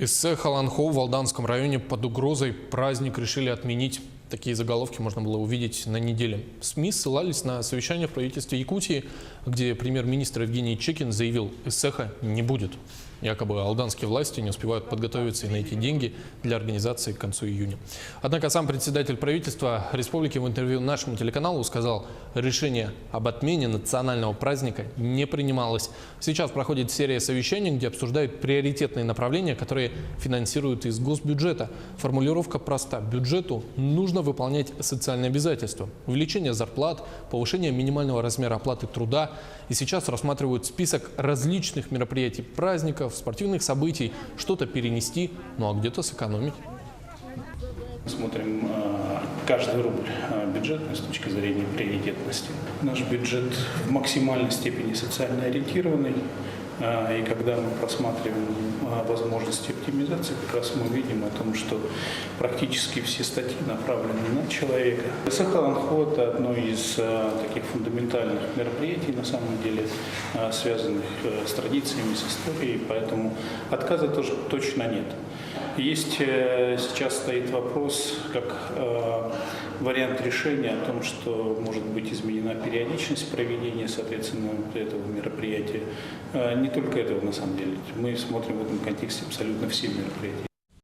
Эссе Халанхо в Алданском районе под угрозой праздник решили отменить. Такие заголовки можно было увидеть на неделе. СМИ ссылались на совещание в правительстве Якутии, где премьер-министр Евгений Чекин заявил, эссеха не будет. Якобы алданские власти не успевают подготовиться и найти деньги для организации к концу июня. Однако сам председатель правительства республики в интервью нашему телеканалу сказал, решение об отмене национального праздника не принималось. Сейчас проходит серия совещаний, где обсуждают приоритетные направления, которые финансируют из госбюджета. Формулировка проста. Бюджету нужно выполнять социальные обязательства. Увеличение зарплат, повышение минимального размера оплаты труда. И сейчас рассматривают список различных мероприятий, праздников, спортивных событий, что-то перенести, ну а где-то сэкономить. Смотрим каждый рубль бюджетный с точки зрения приоритетности. Наш бюджет в максимальной степени социально ориентированный. И когда мы просматриваем возможности оптимизации, как раз мы видим о том, что практически все статьи направлены на человека. Эссе Халанхо – это одно из таких фундаментальных мероприятий, на самом деле, связанных с традициями, с историей, поэтому отказа тоже точно нет. Есть сейчас стоит вопрос, как вариант решения о том, что может быть изменена периодичность проведения, соответственно, этого мероприятия. Не только этого, на самом деле. Мы смотрим в этом контексте абсолютно все мероприятия.